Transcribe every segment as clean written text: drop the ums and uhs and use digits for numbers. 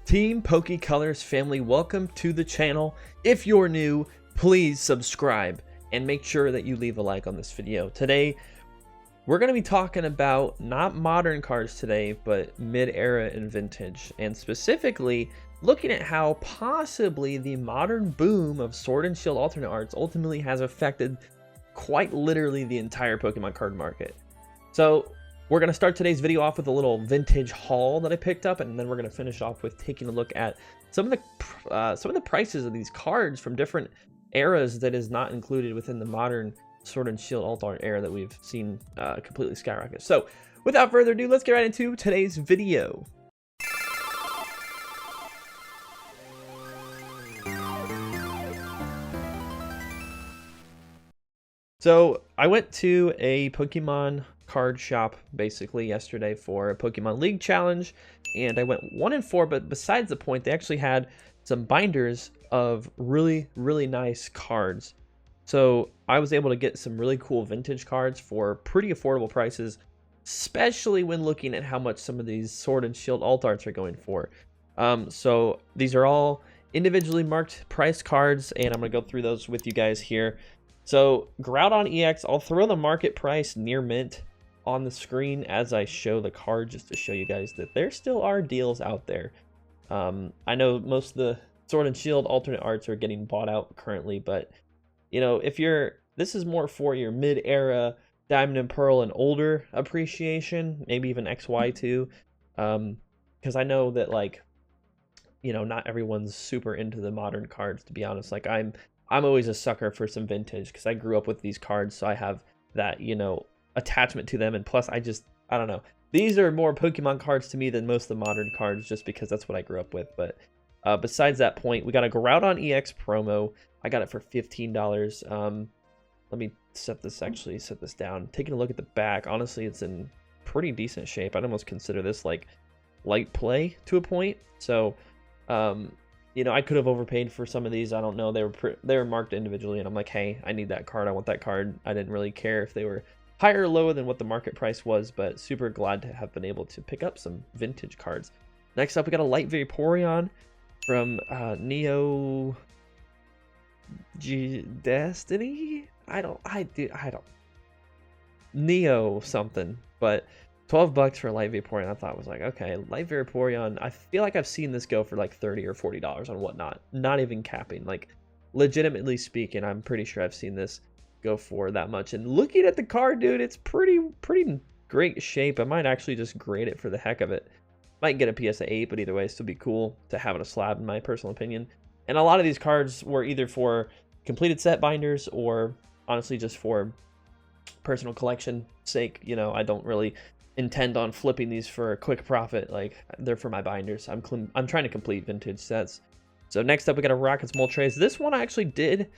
TeamPokeColors family, welcome to the channel. If you're new, please subscribe and make sure that you leave a like on this video. Today, we're going to be talking about not modern cards today, but mid-era and vintage, and specifically looking at how possibly the modern boom of Sword and Shield alternate arts ultimately has affected quite literally the entire Pokemon card market. So we're going to start today's video off with a little vintage haul that I picked up, and then we're going to finish off with taking a look at some of the prices of these cards from different eras that is not included within the modern Sword and Shield alt art era that we've seen completely skyrocket. So without further ado, let's get right into today's video. So I went to a Pokemon card shop basically yesterday for a Pokemon League challenge, and I went 1-4, but besides the point, they actually had some binders of really nice cards. So I was able to get some really cool vintage cards for pretty affordable prices, especially when looking at how much some of these Sword and Shield alt arts are going for. So these are all individually marked price cards, and I'm going to go through those with you guys here. So Groudon EX, I'll throw the market price near mint on the screen as I show the card, just to show you guys that there still are deals out there. I know most of the Sword and Shield alternate arts are getting bought out currently, but you know, if this is more for your mid-era Diamond and Pearl and older appreciation, maybe even XY too, because I know that, like, you know, not everyone's super into the modern cards, to be honest. Like I'm always a sucker for some vintage because I grew up with these cards, so I have that, you know, attachment to them. And plus, I don't know, these are more Pokemon cards to me than most of the modern cards, just because that's what I grew up with. But besides that point, we got a Groudon EX promo. I got it for $15. Let me set this down. Taking a look at the back, honestly, it's in pretty decent shape. I'd almost consider this like light play to a point. So you know, I could have overpaid for some of these. I don't know. They were marked individually, and I'm like, hey, I need that card. I want that card. I didn't really care if they were higher or lower than what the market price was, but super glad to have been able to pick up some vintage cards. Next up, we got a Light Vaporeon from Neo Destiny. I don't Neo something, but $12 for a Light Vaporeon, I thought was like, okay, Light Vaporeon, I feel like I've seen this go for like $30 or $40 on whatnot. Not even capping. Like, legitimately speaking, I'm pretty sure I've seen this go for that much. And looking at the card, dude, it's pretty great shape. I might actually just grade it for the heck of it. Might get a PSA 8, but either way, still be cool to have it a slab, in my personal opinion. And a lot of these cards were either for completed set binders or honestly just for personal collection sake. You know, I don't really intend on flipping these for a quick profit. Like, they're for my binders. I'm trying to complete vintage sets. So next up, we got a Rockets Moltres. This one I actually did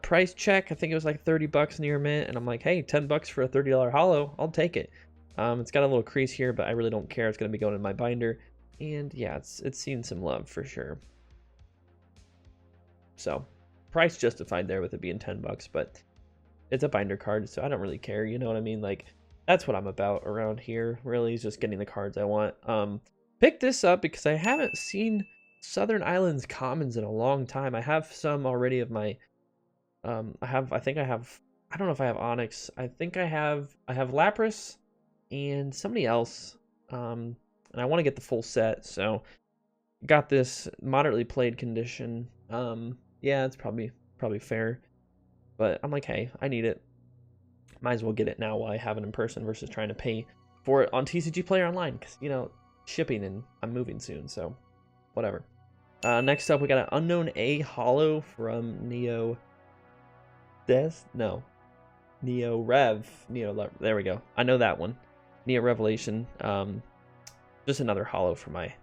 price check. I think it was like $30 near mint, and I'm like, hey, $10 for a $30 holo, I'll take it. It's got a little crease here, but I really don't care. It's going to be going in my binder, and yeah, it's seen some love for sure. So price justified there with it being $10, but it's a binder card, so I don't really care. You know what I mean? Like, that's what I'm about around here, really, is just getting the cards I want. Picked this up because I haven't seen Southern Islands commons in a long time. I have some already of my I don't know if I have Onyx. I think I have Lapras and somebody else. And I want to get the full set, so got this moderately played condition. Yeah, it's probably fair. But I'm like, hey, I need it. Might as well get it now while I have it in person versus trying to pay for it on TCG Player Online, because, you know, shipping, and I'm moving soon, so whatever. Next up, we got an Unknown A holo from Neo Rev. There we go. I know that one. Neo Revelation. Just another holo for my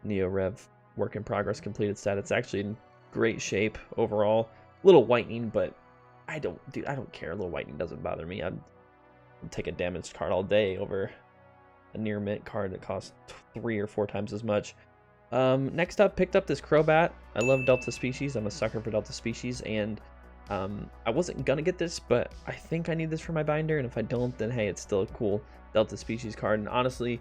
Neo Rev work in progress completed set. It's actually in great shape overall. A little whitening, but I don't care. A little whitening doesn't bother me. I'll take a damaged card all day over a near mint card that costs 3 or 4 times as much. Next up, picked up this Crobat. I love Delta Species. I'm a sucker for Delta Species, and I wasn't gonna get this, but I think I need this for my binder, and if I don't, then hey, it's still a cool Delta Species card. And honestly,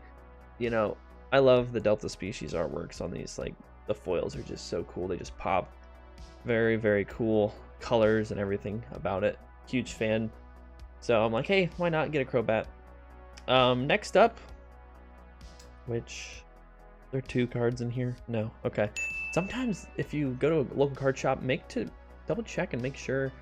you know, I love the Delta Species artworks on these. Like, the foils are just so cool. They just pop. Very, very cool colors and everything about it. Huge fan. So I'm like, hey, why not get a Crobat? Next up, which, there are 2 cards in here? No, okay. Sometimes if you go to a local card shop, double check and make sure,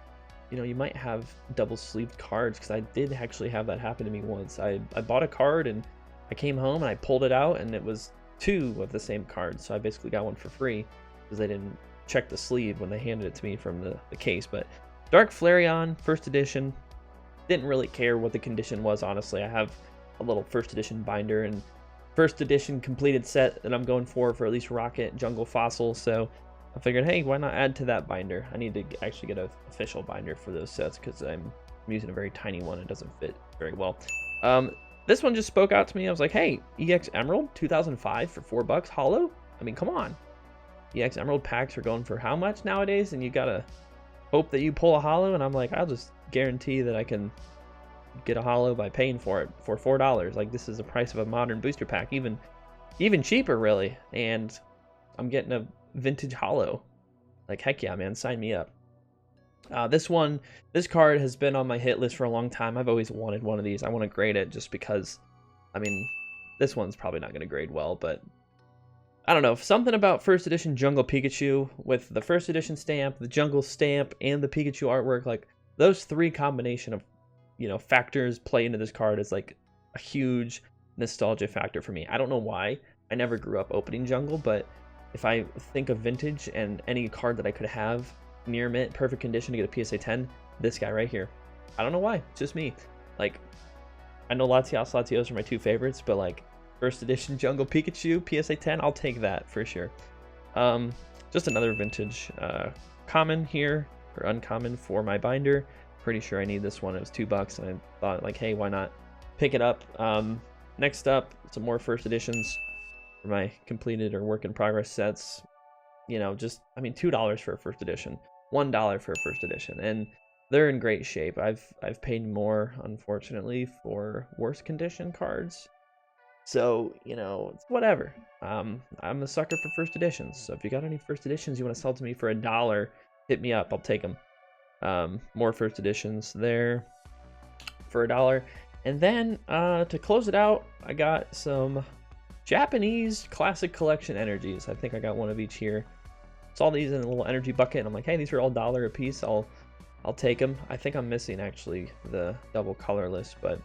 you know, you might have double sleeved cards, because I did actually have that happen to me once. I bought a card and I came home and I pulled it out and it was 2 of the same card, so I basically got one for free because they didn't check the sleeve when they handed it to me from the case. But Dark Flareon, first edition, didn't really care what the condition was, honestly. I have a little first edition binder and first edition completed set that I'm going for at least Rocket, Jungle, Fossil, so I figured, hey, why not add to that binder? I need to actually get an official binder for those sets because I'm using a very tiny one. It doesn't fit very well. This one just spoke out to me. I was like, hey, EX Emerald 2005 for $4 holo? I mean, come on. EX Emerald packs are going for how much nowadays? And you gotta hope that you pull a holo. And I'm like, I'll just guarantee that I can get a holo by paying for it for $4. Like, this is the price of a modern booster pack, even cheaper, really. And I'm getting a vintage holo. Like, heck yeah, man, sign me up. This card has been on my hit list for a long time. I've always wanted one of these. I want to grade it just because, I mean, this one's probably not going to grade well, but I don't know. Something about first edition Jungle Pikachu with the first edition stamp, the Jungle stamp, and the Pikachu artwork, like those 3 combination of, you know, factors play into this card is like a huge nostalgia factor for me. I don't know why. I never grew up opening Jungle, but if I think of vintage and any card that I could have near mint, perfect condition to get a PSA 10, this guy right here. I don't know why, it's just me. Like, I know Latios are my 2 favorites, but like first edition Jungle Pikachu PSA 10, I'll take that for sure. Just another vintage common here, or uncommon for my binder. Pretty sure I need this one. It was $2 and I thought, like, hey, why not pick it up? Next up, some more first editions for my completed or work in progress sets. You know, just, I mean, $2 for a first edition, $1 for a first edition, and they're in great shape. I've paid more, unfortunately, for worse condition cards. So, you know, it's whatever. I'm a sucker for first editions. So if you got any first editions you want to sell to me for $1, hit me up. I'll take them. More first editions there for $1. And then to close it out, I got some Japanese classic collection energies. I think I got one of each here. Saw these in a little energy bucket, and I'm like, hey, these are all $1 a piece. I'll take them. I think I'm missing actually the double colorless, but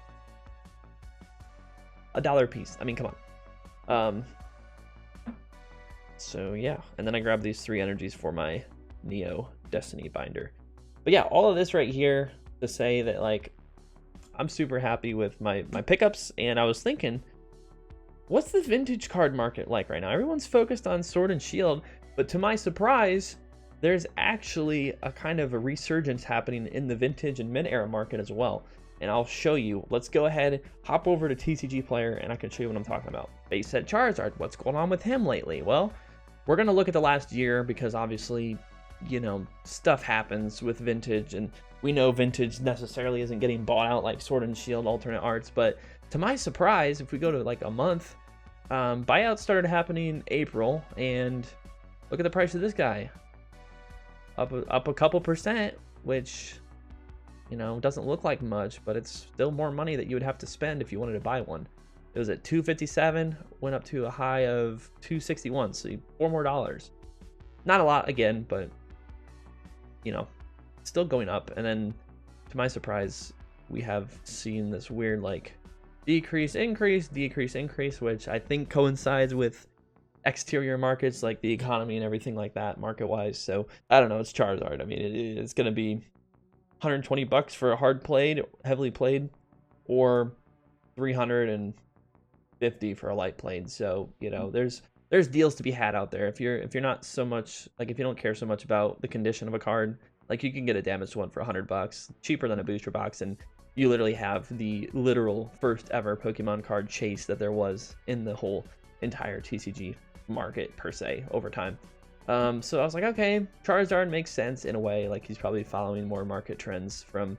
$1 a piece. I mean, come on. So yeah, and then I grabbed these 3 energies for my Neo Destiny binder. But yeah, all of this right here to say that, like, I'm super happy with my pickups, and I was thinking, what's the vintage card market like right now? Everyone's focused on Sword and Shield, but to my surprise, there's actually a kind of a resurgence happening in the vintage and mid-era market as well. And I'll show you. Let's go ahead, hop over to TCG Player, and I can show you what I'm talking about. Base Set Charizard, what's going on with him lately? Well, we're going to look at the last year because obviously, you know, stuff happens with vintage, and we know vintage necessarily isn't getting bought out like Sword and Shield alternate arts, but to my surprise, if we go to like a month, buyouts started happening April, and look at the price of this guy. Up a couple percent, which, you know, doesn't look like much, but it's still more money that you would have to spend if you wanted to buy one. It was at $257, went up to a high of $261, so $4 more. Not a lot again, but, you know, still going up. And then, to my surprise, we have seen this weird, like, decrease, increase, decrease, increase, which I think coincides with exterior markets, like the economy and everything like that, market-wise. So, I don't know, it's Charizard. I mean, it's going to be $120 for a hard played, heavily played, or $350 for a light played. So, you know, there's deals to be had out there. If you're not so much, like, if you don't care so much about the condition of a card, like, you can get a damaged one for $100, cheaper than a booster box, and you literally have the literal first ever Pokemon card chase that there was in the whole entire TCG market per se over time. So I was like, okay, Charizard makes sense in a way, like he's probably following more market trends from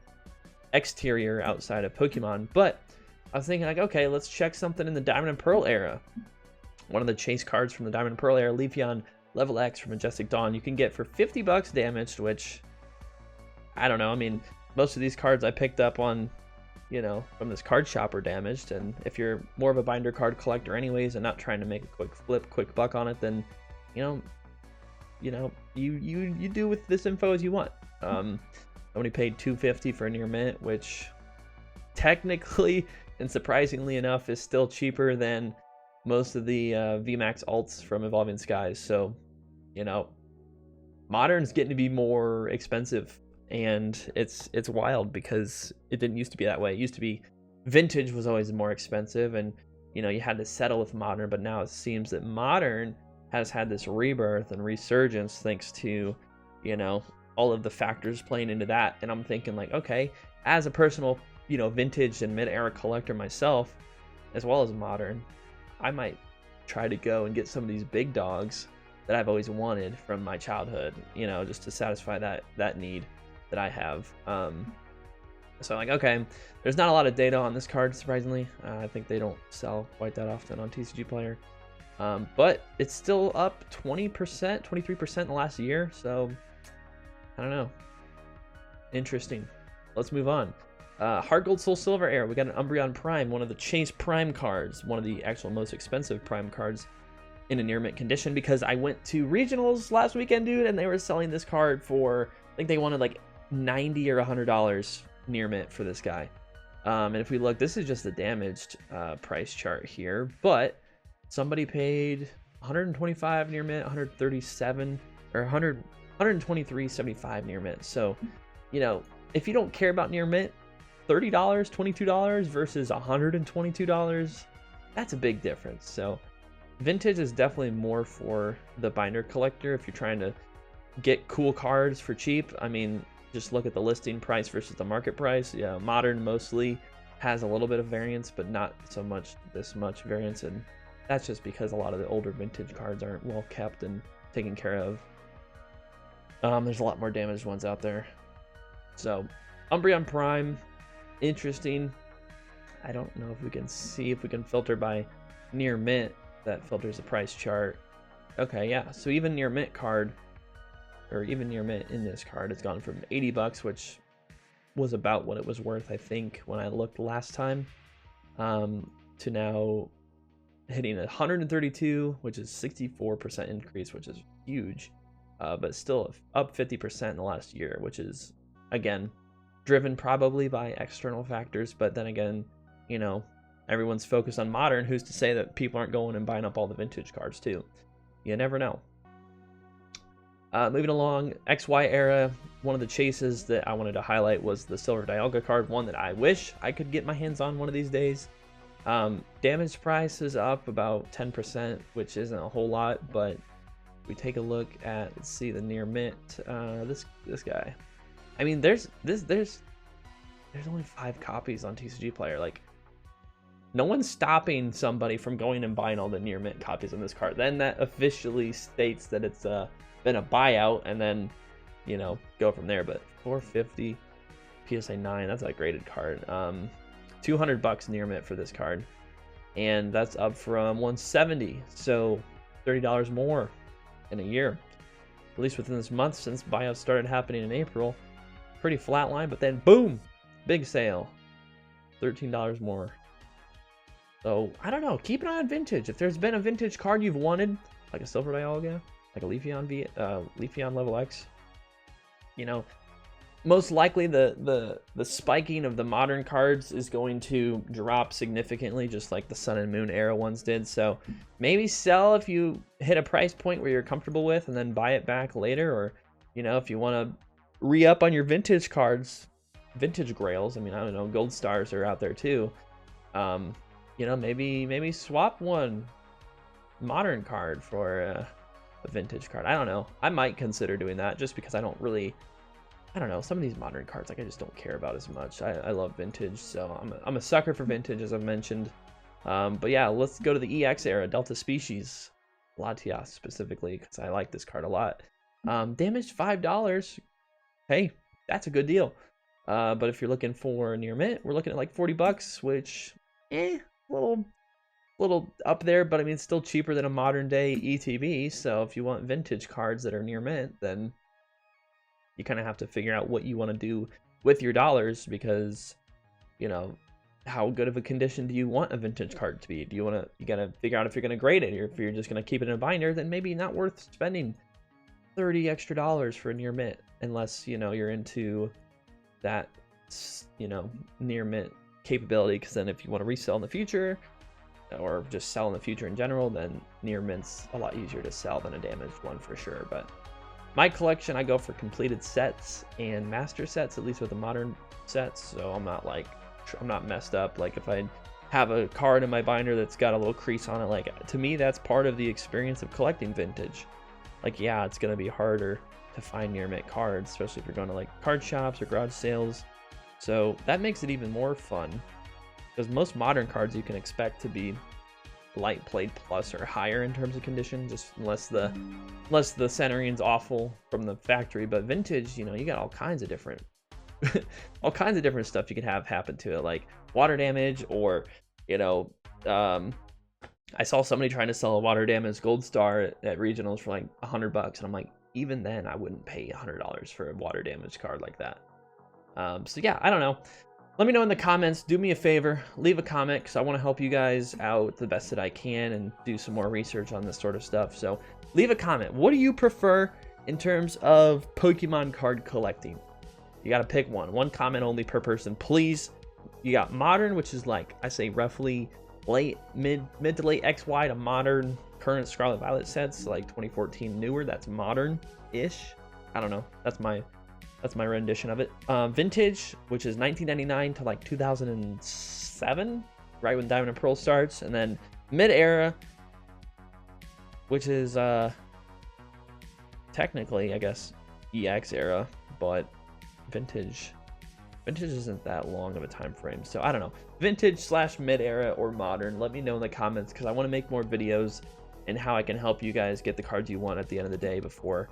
exterior outside of Pokemon. But I was thinking, like, okay, let's check something in the Diamond and Pearl era. one of the chase cards from the Diamond and Pearl era, Leafeon Level X from Majestic Dawn, you can get for 50 bucks damaged, which, I don't know. I mean, most of these cards I picked up on, you know, from this card shop are damaged. And if you're more of a binder card collector anyways and not trying to make a quick flip, quick buck on it, then, you do with this info as you want. Somebody paid $250 for a near mint, which technically and surprisingly enough is still cheaper than most of the VMAX alts from Evolving Skies. So, you know, Modern's getting to be more expensive, and it's wild because it didn't used to be that way. It used to be Vintage was always more expensive, and you know, you had to settle with Modern, but now it seems that Modern has had this rebirth and resurgence thanks to, you know, all of the factors playing into that. And I'm thinking like, okay, as a personal, you know, Vintage and mid-era collector myself, as well as Modern, I might try to go and get some of these big dogs that I've always wanted from my childhood, you know, just to satisfy that need that I have. So I'm like, okay, there's not a lot of data on this card, surprisingly. I think they don't sell quite that often on TCG Player. But it's still up 20%, 23% in the last year, so I don't know. Interesting. Let's move on. Heart Gold Soul Silver era, we got an Umbreon Prime, one of the Chase Prime cards, one of the actual most expensive Prime cards in a near mint condition, because I went to regionals last weekend, dude, and they were selling this card for, I think they wanted like $90 or $100 near mint for this guy. And if we look, this is just the damaged price chart here, but somebody paid 125 near mint, 137 or 123.75 near mint. So, you know, if you don't care about near mint, $30, $22 versus $122, that's a big difference. So Vintage is definitely more for the binder collector if you're trying to get cool cards for cheap. I mean, just look at the listing price versus the market price. Yeah, Modern mostly has a little bit of variance, but not so much this much variance, and that's just because a lot of the older Vintage cards aren't well kept and taken care of. There's a lot more damaged ones out there. So Umbreon Prime, interesting. I don't know if we can see if we can filter by near mint. That filters the price chart. Okay, yeah, so even near mint card, or even near mint in this card, it's gone from 80 bucks, which was about what it was worth, I think, when I looked last time, to now hitting 132, which is 64% increase, which is huge, but still up 50% in the last year, which is, again, driven probably by external factors. But then again, you know, everyone's focused on Modern. Who's to say that people aren't going and buying up all the Vintage cards too? You never know. Moving along, XY era, one of the chases that I wanted to highlight was the Silver Dialga card, one that I wish I could get my hands on one of these days. Damage price is up about 10%, which isn't a whole lot, but we take a look at, let's see, the near mint, this guy. I mean, there's only 5 copies on TCG Player. Like, no one's stopping somebody from going and buying all the near mint copies on this card. Then that officially states that it's been a buyout, and then, you know, go from there. But 450 PSA 9, that's a graded card. 200 bucks near mint for this card, and that's up from 170, so $30 more in a year, at least within this month since buyouts started happening in April. Pretty flat line, but then boom, big sale, $13 more. So I don't know, keep an eye on Vintage. If there's been a Vintage card you've wanted, like a Silver Dialga, like a Leafeon Level X, you know, most likely the spiking of the Modern cards is going to drop significantly, just like the Sun and Moon era ones did. So maybe sell if you hit a price point where you're comfortable with, and then buy it back later. Or, you know, if you want to re-up on your Vintage cards, Vintage Grails, I mean, I don't know, Gold Stars are out there too. You know, maybe swap one Modern card for a Vintage card. I don't know. I might consider doing that, just because I don't know, some of these Modern cards, like, I just don't care about as much. I love Vintage, so I'm a sucker for Vintage, as I've mentioned. But yeah, let's go to the EX era, Delta Species, Latias specifically, because I like this card a lot. Damaged $5. Hey, that's a good deal. But if you're looking for near mint, we're looking at like 40 bucks, which, a little little up there, but I mean, it's still cheaper than a modern day ETB. So if you want vintage cards that are near mint, then you kind of have to figure out what you want to do with your dollars, because, you know, how good of a condition do you want a vintage card to be? Do you want to, you got to figure out if you're going to grade it, or if you're just going to keep it in a binder, then maybe not worth spending $30 extra for a near mint, unless, you know, you're into that, you know, near mint capability. Because then if you want to resell in the future, or just sell in the future in general, then near mint's a lot easier to sell than a damaged one for sure. But my collection, I go for completed sets and master sets, at least with the modern sets, so I'm not messed up. Like if I have a card in my binder that's got a little crease on it, like, to me that's part of the experience of collecting vintage. Like, yeah, it's gonna be harder to find near mint cards, especially if you're going to like card shops or garage sales, so that makes it even more fun, because most modern cards you can expect to be light played plus or higher in terms of condition, just unless the centering's awful from the factory. But vintage, you know, you got all kinds of different stuff you could have happen to it, like water damage, or, you know, I saw somebody trying to sell a water damage gold star at regionals for like $100, and I'm like, even then I wouldn't pay $100 for a water damage card like that. So yeah, I don't know. Let me know in the comments. Do me a favor, leave a comment, because I want to help you guys out the best that I can and do some more research on this sort of stuff. So leave a comment. What do you prefer in terms of Pokemon card collecting? You got to pick one comment only per person, please. You got modern, which is like, I say roughly mid to late XY to modern current Scarlet Violet sets, like 2014 newer. That's modern-ish. I don't know. That's my rendition of it. Vintage, which is 1999 to like 2007, right when Diamond and Pearl starts. And then mid-era, which is technically, I guess, EX era, but vintage isn't that long of a time frame. So I don't know. Vintage / mid-era or modern. Let me know in the comments, because I want to make more videos and how I can help you guys get the cards you want at the end of the day before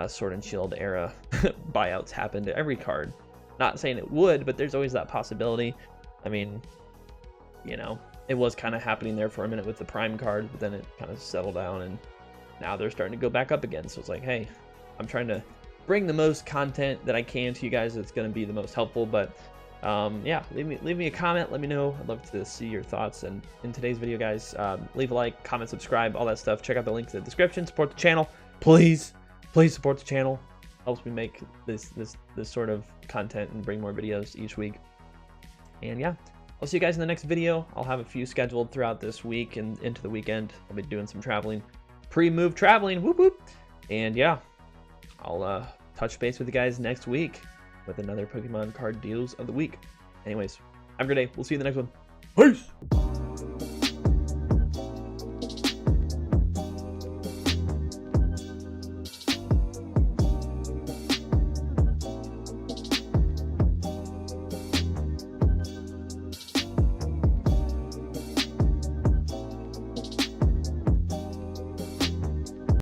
Sword and Shield era buyouts happen to every card. Not saying it would, but there's always that possibility. I mean, you know, it was kind of happening there for a minute with the Prime card, but then it kind of settled down, and now they're starting to go back up again. So it's like, hey, I'm trying to bring the most content that I can to you guys that's going to be the most helpful. But yeah, leave me a comment, let me know. I'd love to see your thoughts. And in today's video, guys, leave a like, comment, subscribe, all that stuff. Check out the links in the description. Support the channel, please support the channel. Helps me make this sort of content and bring more videos each week. And yeah, I'll see you guys in the next video. I'll have a few scheduled throughout this week and into the weekend. I'll be doing some traveling, pre-move traveling, whoop whoop. And yeah, I'll touch base with you guys next week with another Pokemon card deals of the week. Anyways, have a good day. We'll see you in the next one. Peace!